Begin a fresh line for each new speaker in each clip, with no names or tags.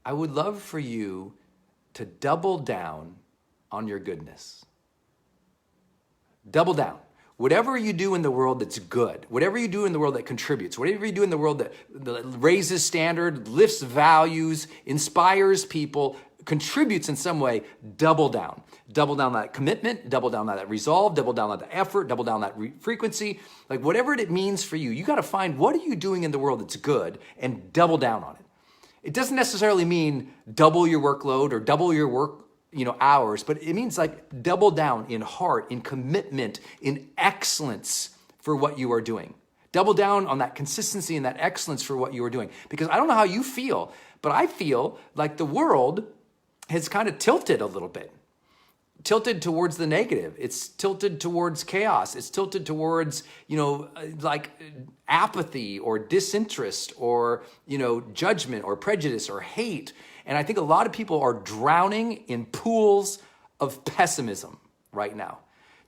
I would love for you to double down on your goodness. Double down. Whatever you do in the world that's good, whatever you do in the world that contributes, whatever you do in the world that raises standard, lifts values, inspires people, contributes in some way, double down. Double down that commitment, double down that resolve, double down that effort, double down that frequency. Like whatever it means for you, you got to find what are you doing in the world that's good and double down on it. It doesn't necessarily mean double your workload or double your work hours, but it means like double down in heart, in commitment, in excellence for what you are doing. Double down on that consistency and that excellence for what you are doing. Because I don't know how you feel, but I feel like the world has kind of tilted a little bit. Tilted towards the negative. It's tilted towards chaos. It's tilted towards, like apathy or disinterest or, judgment or prejudice or hate. And I think a lot of people are drowning in pools of pessimism right now.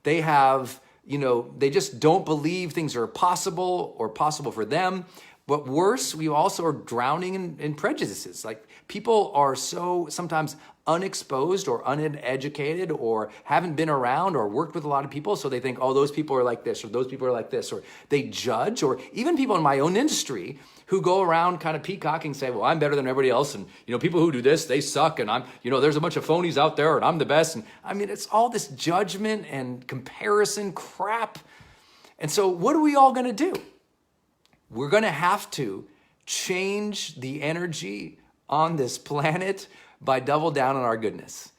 They have, they just don't believe things are possible or possible for them. But worse, we also are drowning in prejudices. Like people are so sometimes unexposed or uneducated or haven't been around or worked with a lot of people. So they think, oh, those people are like this or those people are like this, or they judge, or even people in my own industry who go around kind of peacocking, say, well, I'm better than everybody else. And, people who do this, they suck. And I'm, there's a bunch of phonies out there and I'm the best. And I mean, it's all this judgment and comparison crap. And so what are we all going to do? We're going to have to change the energy on this planet by double down on our goodness.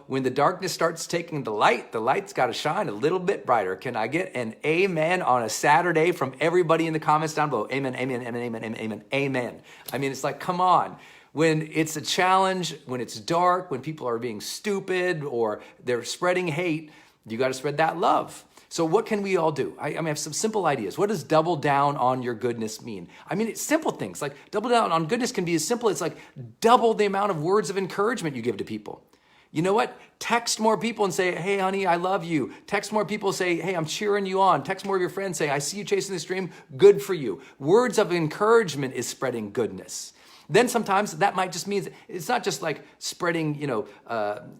When the darkness starts taking the light's got to shine a little bit brighter. Can I get an amen on a Saturday from everybody in the comments down below? Amen, amen, amen, amen, amen, amen, amen. I mean, it's like, come on. When it's a challenge, when it's dark, when people are being stupid or they're spreading hate, you got to spread that love. So what can we all do? I have some simple ideas. What does double down on your goodness mean? I mean, it's simple things. Like double down on goodness can be as simple as like double the amount of words of encouragement you give to people. You know what? Text more people and say, hey, honey, I love you. Text more people, say, hey, I'm cheering you on. Text more of your friends, say, I see you chasing this dream. Good for you. Words of encouragement is spreading goodness. Then sometimes that might just mean, it's not just like spreading,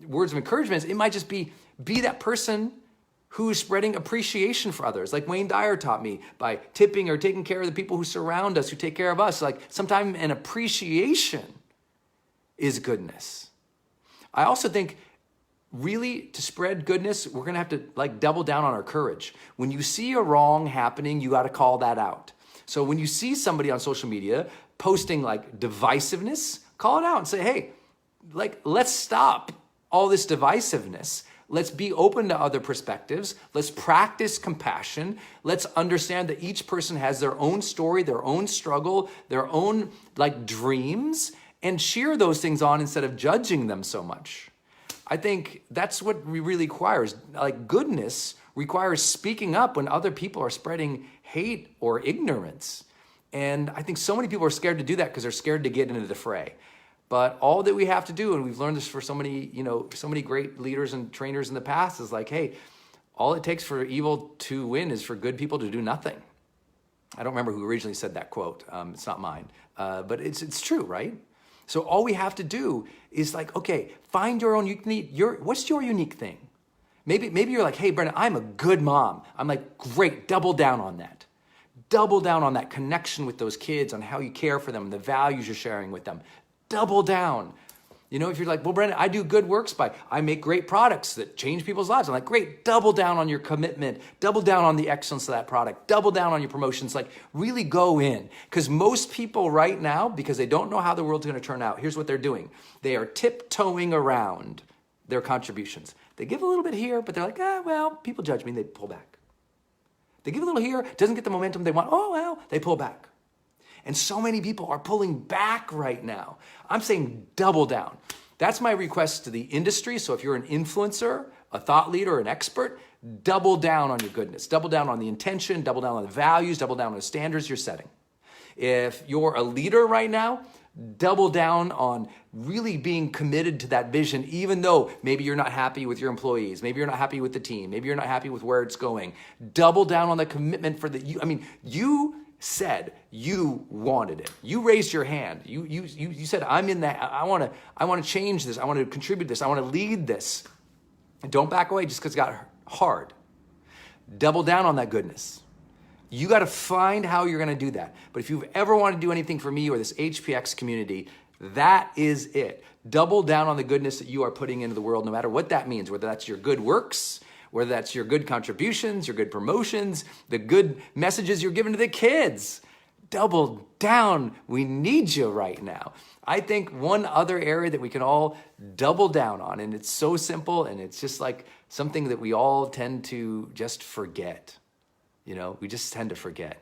words of encouragement. It might just be that person who's spreading appreciation for others. Like Wayne Dyer taught me, by tipping or taking care of the people who surround us, who take care of us. Like sometimes an appreciation is goodness. I also think really to spread goodness, we're going to have to like double down on our courage. When you see a wrong happening, you got to call that out. So when you see somebody on social media posting like divisiveness, call it out and say, hey, like, let's stop all this divisiveness. Let's be open to other perspectives. Let's practice compassion. Let's understand that each person has their own story, their own struggle, their own like dreams, and cheer those things on instead of judging them so much. I think that's what we really requires. Like goodness requires speaking up when other people are spreading hate or ignorance. And I think so many people are scared to do that because they're scared to get into the fray. But all that we have to do, and we've learned this for so many great leaders and trainers in the past, is like, hey, all it takes for evil to win is for good people to do nothing. I don't remember who originally said that quote. It's not mine, but it's true, right? So all we have to do is like, okay, find your own unique. What's your unique thing? Maybe you're like, hey, Brendon, I'm a good mom. I'm like, great, double down on that. Double down on that connection with those kids, on how you care for them, the values you're sharing with them. Double down. If you're like, well, Brendon, I do good works I make great products that change people's lives. I'm like, great, double down on your commitment, double down on the excellence of that product, double down on your promotions, like really go in. Because most people right now, because they don't know how the world's going to turn out, here's what they're doing. They are tiptoeing around their contributions. They give a little bit here, but they're like, well, people judge me, and they pull back. They give a little here, doesn't get the momentum they want, oh, well, they pull back. And so many people are pulling back right now. I'm saying double down. That's my request to the industry. So if you're an influencer, a thought leader, an expert, double down on your goodness. Double down on the intention, double down on the values, double down on the standards you're setting. If you're a leader right now, double down on really being committed to that vision, even though maybe you're not happy with your employees, maybe you're not happy with the team, maybe you're not happy with where it's going. Double down on the commitment for you said you wanted it. You raised your hand. You said, I'm in that. I want to change this. I want to contribute this. I want to lead this. And don't back away just because it got hard. Double down on that goodness. You got to find how you're going to do that. But if you've ever wanted to do anything for me or this HPX community, that is it. Double down on the goodness that you are putting into the world, no matter what that means, whether that's your good works, whether that's your good contributions, your good promotions, the good messages you're giving to the kids. Double down. We need you right now. I think one other area that we can all double down on, and it's so simple, and it's just like something that we all tend to just forget. You know, we just tend to forget.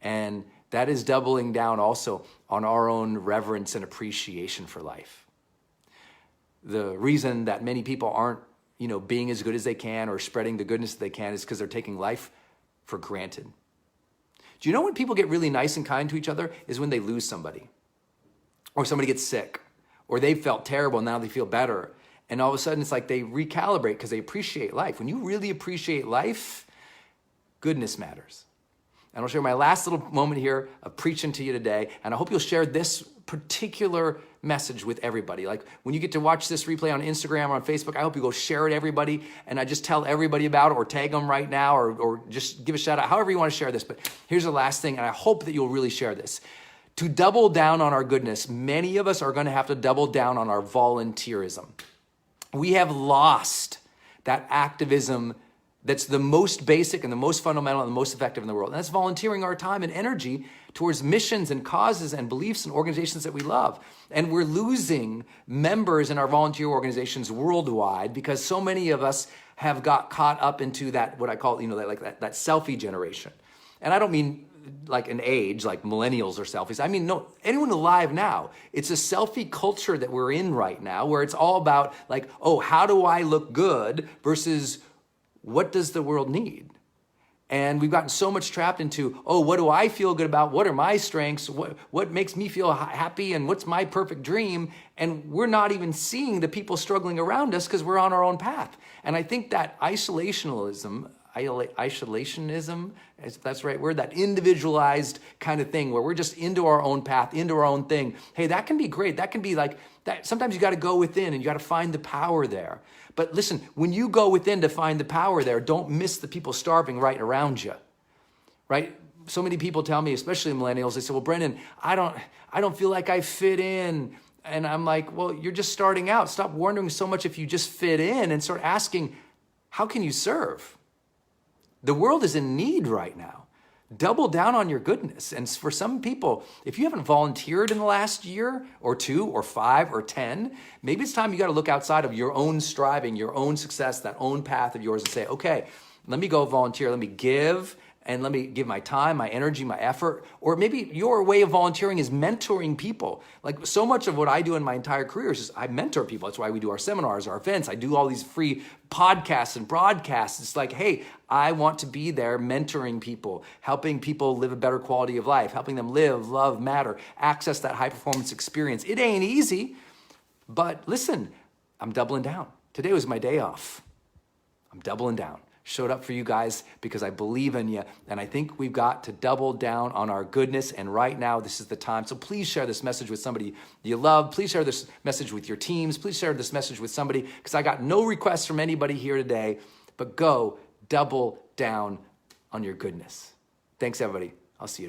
And that is doubling down also on our own reverence and appreciation for life. The reason that many people aren't, being as good as they can or spreading the goodness that they can is because they're taking life for granted. Do you know when people get really nice and kind to each other is when they lose somebody, or somebody gets sick, or they felt terrible and now they feel better. And all of a sudden it's like they recalibrate because they appreciate life. When you really appreciate life, goodness matters. And I'll share my last little moment here of preaching to you today. And I hope you'll share this particular message with everybody. Like when you get to watch this replay on Instagram or on Facebook, I hope you go share it everybody. And I just tell everybody about it, or tag them right now, or just give a shout out, however you want to share this. But here's the last thing. And I hope that you'll really share this. To double down on our goodness, many of us are going to have to double down on our volunteerism. We have lost that activism that's the most basic and the most fundamental and the most effective in the world. And that's volunteering our time and energy towards missions and causes and beliefs and organizations that we love. And we're losing members in our volunteer organizations worldwide because so many of us have got caught up into that, what I call, that selfie generation. And I don't mean like an age, like millennials or selfies. I mean, no, anyone alive now. It's a selfie culture that we're in right now, where it's all about like, oh, how do I look good versus what does the world need? And we've gotten so much trapped into, oh, what do I feel good about? What are my strengths? What makes me feel happy? And what's my perfect dream? And we're not even seeing the people struggling around us because we're on our own path. And I think that isolationism, if that's the right word, that individualized kind of thing where we're just into our own path, into our own thing. Hey, that can be great. That can be like that. Sometimes you got to go within and you got to find the power there. But listen, when you go within to find the power there, don't miss the people starving right around you, right? So many people tell me, especially millennials, they say, well, Brendon, I don't feel like I fit in. And I'm like, well, you're just starting out. Stop wondering so much if you just fit in and start asking, how can you serve? The world is in need right now. Double down on your goodness. And for some people, if you haven't volunteered in the last year or 2 or 5 or 10, maybe it's time you got to look outside of your own striving, your own success, that own path of yours and say, okay, let me go volunteer. Let me give. And let me give my time, my energy, my effort. Or maybe your way of volunteering is mentoring people. Like so much of what I do in my entire career is just I mentor people. That's why we do our seminars, our events. I do all these free podcasts and broadcasts. It's like, hey, I want to be there mentoring people, helping people live a better quality of life, helping them live, love, matter, access that high performance experience. It ain't easy, but listen, I'm doubling down. Today was my day off. I'm doubling down. Showed up for you guys because I believe in you. And I think we've got to double down on our goodness. And right now, this is the time. So please share this message with somebody you love. Please share this message with your teams. Please share this message with somebody, because I got no requests from anybody here today, but go double down on your goodness. Thanks, everybody. I'll see you tomorrow.